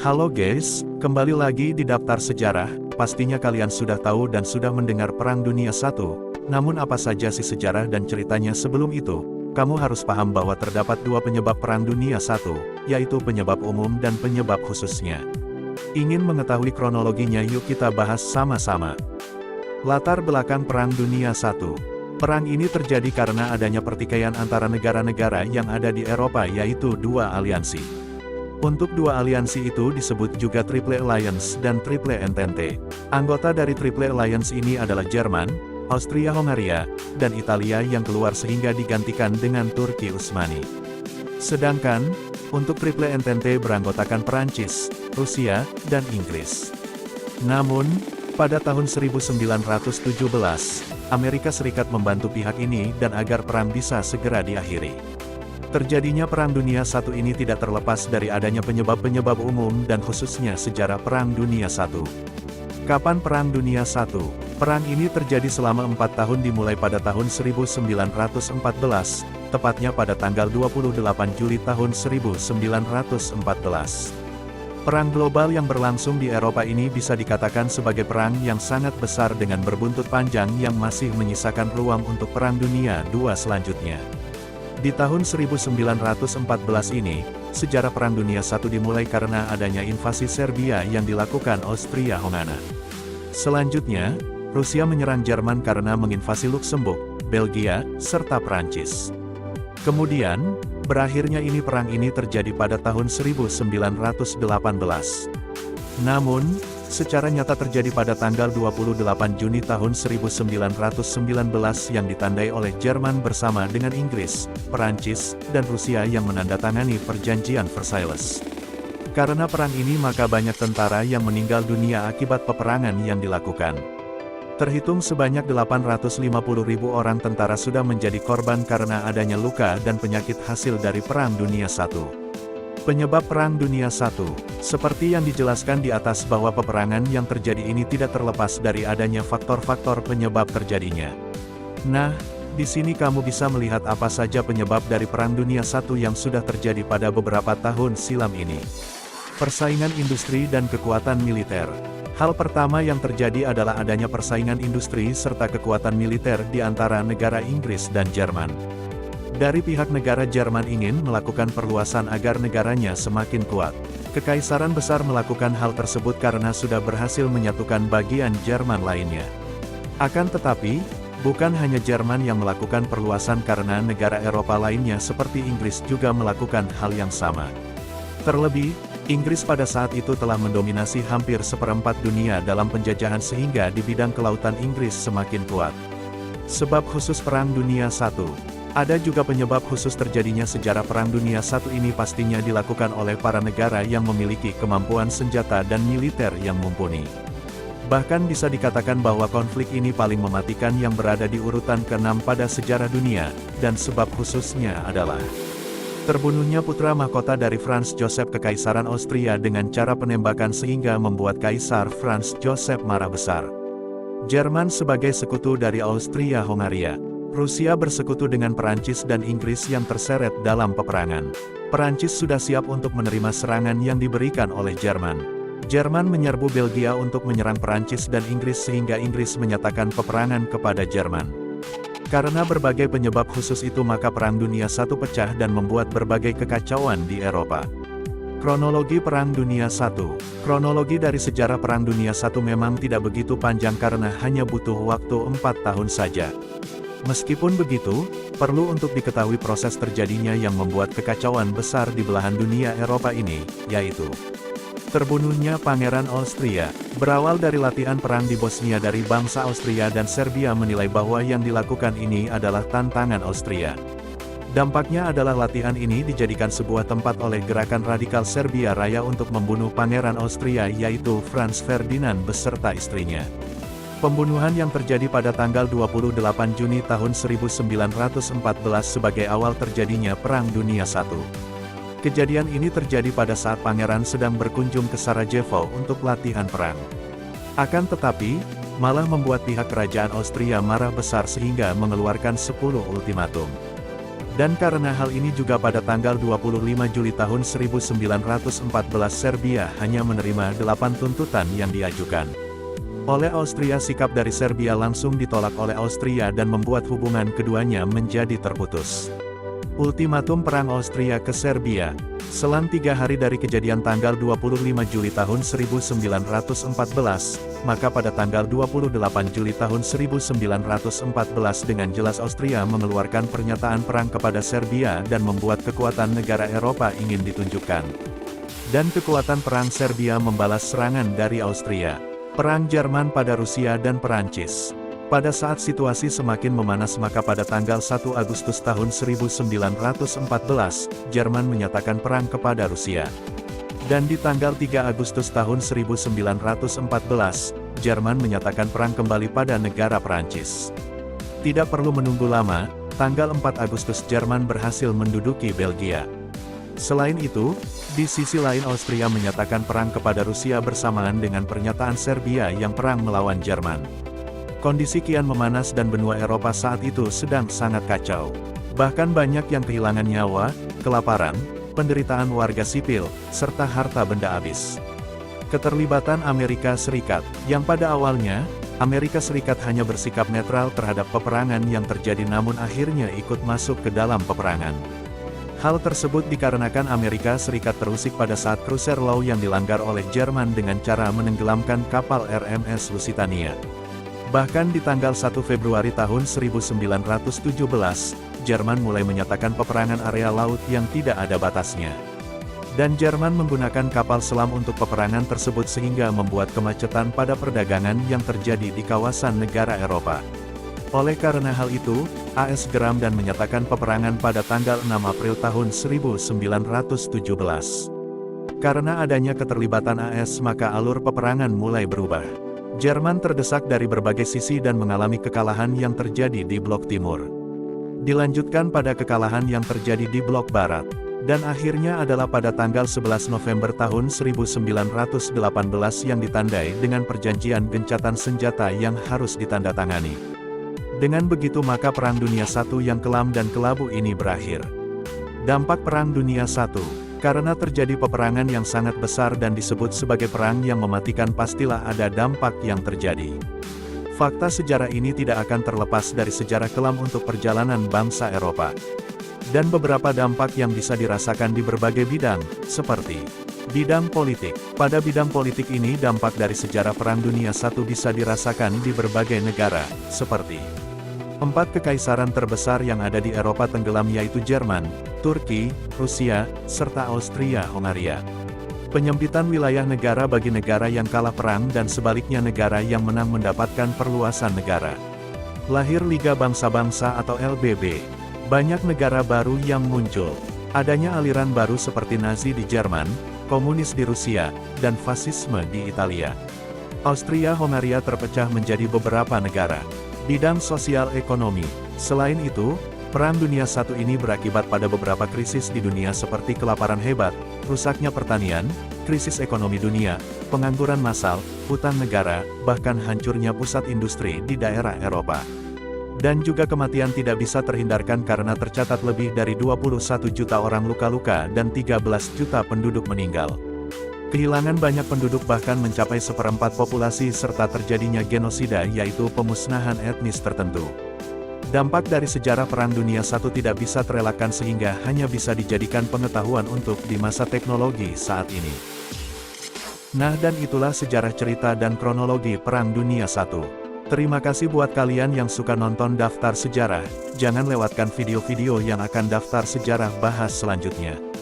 Halo guys, kembali lagi di Daftar Sejarah. Pastinya kalian sudah tahu dan sudah mendengar Perang Dunia I. Namun apa saja sih sejarah dan ceritanya sebelum itu? Kamu harus paham bahwa terdapat dua penyebab Perang Dunia I, yaitu penyebab umum dan penyebab khususnya. Ingin mengetahui kronologinya, yuk kita bahas sama-sama. Latar belakang Perang Dunia I. Perang ini terjadi karena adanya pertikaian antara negara-negara yang ada di Eropa, yaitu dua aliansi. Untuk dua aliansi itu disebut juga Triple Alliance dan Triple Entente. Anggota dari Triple Alliance ini adalah Jerman, Austria-Hongaria, dan Italia yang keluar sehingga digantikan dengan Turki Utsmani. Sedangkan, untuk Triple Entente beranggotakan Perancis, Rusia, dan Inggris. Namun, pada tahun 1917, Amerika Serikat membantu pihak ini dan agar perang bisa segera diakhiri. Terjadinya Perang Dunia I ini tidak terlepas dari adanya penyebab-penyebab umum dan khususnya sejarah Perang Dunia I. Kapan Perang Dunia I? Perang ini terjadi selama 4 tahun dimulai pada tahun 1914, tepatnya pada tanggal 28 Juli tahun 1914. Perang global yang berlangsung di Eropa ini bisa dikatakan sebagai perang yang sangat besar dengan berbuntut panjang yang masih menyisakan ruang untuk Perang Dunia II selanjutnya. Di tahun 1914 ini, sejarah Perang Dunia I dimulai karena adanya invasi Serbia yang dilakukan Austria-Hongaria. Selanjutnya, Rusia menyerang Jerman karena menginvasi Luksemburg, Belgia, serta Prancis. Kemudian, berakhirnya perang ini terjadi pada tahun 1918. Namun, secara nyata terjadi pada tanggal 28 Juni tahun 1919 yang ditandai oleh Jerman bersama dengan Inggris, Perancis, dan Rusia yang menandatangani Perjanjian Versailles. Karena perang ini maka banyak tentara yang meninggal dunia akibat peperangan yang dilakukan. Terhitung sebanyak 850.000 orang tentara sudah menjadi korban karena adanya luka dan penyakit hasil dari Perang Dunia I. Penyebab Perang Dunia I, seperti yang dijelaskan di atas bahwa peperangan yang terjadi ini tidak terlepas dari adanya faktor-faktor penyebab terjadinya. Nah, di sini kamu bisa melihat apa saja penyebab dari Perang Dunia I yang sudah terjadi pada beberapa tahun silam ini. Persaingan industri dan kekuatan militer. Hal pertama yang terjadi adalah adanya persaingan industri serta kekuatan militer di antara negara Inggris dan Jerman. Dari pihak negara Jerman ingin melakukan perluasan agar negaranya semakin kuat. Kekaisaran besar melakukan hal tersebut karena sudah berhasil menyatukan bagian Jerman lainnya. Akan tetapi, bukan hanya Jerman yang melakukan perluasan karena negara Eropa lainnya seperti Inggris juga melakukan hal yang sama. Terlebih, Inggris pada saat itu telah mendominasi hampir seperempat dunia dalam penjajahan sehingga di bidang kelautan Inggris semakin kuat. Sebab khusus Perang Dunia I. Ada juga penyebab khusus terjadinya sejarah Perang Dunia I ini pastinya dilakukan oleh para negara yang memiliki kemampuan senjata dan militer yang mumpuni. Bahkan bisa dikatakan bahwa konflik ini paling mematikan yang berada di urutan ke-6 pada sejarah dunia, dan sebab khususnya adalah terbunuhnya putra mahkota dari Franz Joseph Kekaisaran Austria dengan cara penembakan sehingga membuat Kaisar Franz Joseph marah besar. Jerman sebagai sekutu dari Austria-Hongaria. Rusia bersekutu dengan Perancis dan Inggris yang terseret dalam peperangan. Perancis sudah siap untuk menerima serangan yang diberikan oleh Jerman. Jerman menyerbu Belgia untuk menyerang Perancis dan Inggris sehingga Inggris menyatakan peperangan kepada Jerman. Karena berbagai penyebab khusus itu maka Perang Dunia I pecah dan membuat berbagai kekacauan di Eropa. Kronologi Perang Dunia I. Kronologi dari sejarah Perang Dunia I memang tidak begitu panjang karena hanya butuh waktu 4 tahun saja. Meskipun begitu, perlu untuk diketahui proses terjadinya yang membuat kekacauan besar di belahan dunia Eropa ini, yaitu terbunuhnya Pangeran Austria. Berawal dari latihan perang di Bosnia dari bangsa Austria dan Serbia menilai bahwa yang dilakukan ini adalah tantangan Austria. Dampaknya adalah latihan ini dijadikan sebuah tempat oleh gerakan radikal Serbia Raya untuk membunuh Pangeran Austria yaitu Franz Ferdinand beserta istrinya. Pembunuhan yang terjadi pada tanggal 28 Juni tahun 1914 sebagai awal terjadinya Perang Dunia I. Kejadian ini terjadi pada saat pangeran sedang berkunjung ke Sarajevo untuk latihan perang. Akan tetapi, malah membuat pihak kerajaan Austria marah besar sehingga mengeluarkan 10 ultimatum. Dan karena hal ini juga pada tanggal 25 Juli tahun 1914 Serbia hanya menerima 8 tuntutan yang diajukan oleh Austria. Sikap dari Serbia langsung ditolak oleh Austria dan membuat hubungan keduanya menjadi terputus. Ultimatum Perang Austria ke Serbia. Selang 3 hari dari kejadian tanggal 25 Juli tahun 1914, maka pada tanggal 28 Juli tahun 1914 dengan jelas Austria mengeluarkan pernyataan perang kepada Serbia dan membuat kekuatan negara Eropa ingin ditunjukkan. Dan kekuatan perang Serbia membalas serangan dari Austria. Perang Jerman pada Rusia dan Perancis. Pada saat situasi semakin memanas maka pada tanggal 1 Agustus tahun 1914, Jerman menyatakan perang kepada Rusia. Dan di tanggal 3 Agustus tahun 1914, Jerman menyatakan perang kembali pada negara Perancis. Tidak perlu menunggu lama, tanggal 4 Agustus Jerman berhasil menduduki Belgia. Selain itu, di sisi lain Austria menyatakan perang kepada Rusia bersamaan dengan pernyataan Serbia yang perang melawan Jerman. Kondisi kian memanas dan benua Eropa saat itu sedang sangat kacau. Bahkan banyak yang kehilangan nyawa, kelaparan, penderitaan warga sipil, serta harta benda habis. Keterlibatan Amerika Serikat, yang pada awalnya, Amerika Serikat hanya bersikap netral terhadap peperangan yang terjadi namun akhirnya ikut masuk ke dalam peperangan. Hal tersebut dikarenakan Amerika Serikat terusik pada saat cruiser law yang dilanggar oleh Jerman dengan cara menenggelamkan kapal RMS Lusitania. Bahkan di tanggal 1 Februari tahun 1917, Jerman mulai menyatakan peperangan area laut yang tidak ada batasnya. Dan Jerman menggunakan kapal selam untuk peperangan tersebut sehingga membuat kemacetan pada perdagangan yang terjadi di kawasan negara Eropa. Oleh karena hal itu, AS geram dan menyatakan peperangan pada tanggal 6 April tahun 1917. Karena adanya keterlibatan AS maka alur peperangan mulai berubah. Jerman terdesak dari berbagai sisi dan mengalami kekalahan yang terjadi di Blok Timur. Dilanjutkan pada kekalahan yang terjadi di Blok Barat. Dan akhirnya adalah pada tanggal 11 November tahun 1918 yang ditandai dengan perjanjian gencatan senjata yang harus ditandatangani. Dengan begitu maka Perang Dunia I yang kelam dan kelabu ini berakhir. Dampak Perang Dunia I. Karena terjadi peperangan yang sangat besar dan disebut sebagai perang yang mematikan pastilah ada dampak yang terjadi. Fakta sejarah ini tidak akan terlepas dari sejarah kelam untuk perjalanan bangsa Eropa. Dan beberapa dampak yang bisa dirasakan di berbagai bidang, seperti bidang politik. Pada bidang politik ini dampak dari sejarah Perang Dunia I bisa dirasakan di berbagai negara, seperti 4 kekaisaran terbesar yang ada di Eropa tenggelam yaitu Jerman, Turki, Rusia, serta Austria-Hongaria. Penyempitan wilayah negara bagi negara yang kalah perang dan sebaliknya negara yang menang mendapatkan perluasan negara. Lahir Liga Bangsa-Bangsa atau LBB. Banyak negara baru yang muncul. Adanya aliran baru seperti Nazi di Jerman, komunis di Rusia, dan fasisme di Italia. Austria-Hongaria terpecah menjadi beberapa negara. Bidang sosial ekonomi. Selain itu, Perang Dunia I ini berakibat pada beberapa krisis di dunia seperti kelaparan hebat, rusaknya pertanian, krisis ekonomi dunia, pengangguran massal, hutang negara, bahkan hancurnya pusat industri di daerah Eropa. Dan juga kematian tidak bisa terhindarkan karena tercatat lebih dari 21 juta orang luka-luka dan 13 juta penduduk meninggal. Kehilangan banyak penduduk bahkan mencapai seperempat populasi serta terjadinya genosida yaitu pemusnahan etnis tertentu. Dampak dari sejarah Perang Dunia I tidak bisa terelakkan sehingga hanya bisa dijadikan pengetahuan untuk di masa teknologi saat ini. Nah dan itulah sejarah cerita dan kronologi Perang Dunia I. Terima kasih buat kalian yang suka nonton Daftar Sejarah, jangan lewatkan video-video yang akan Daftar Sejarah bahas selanjutnya.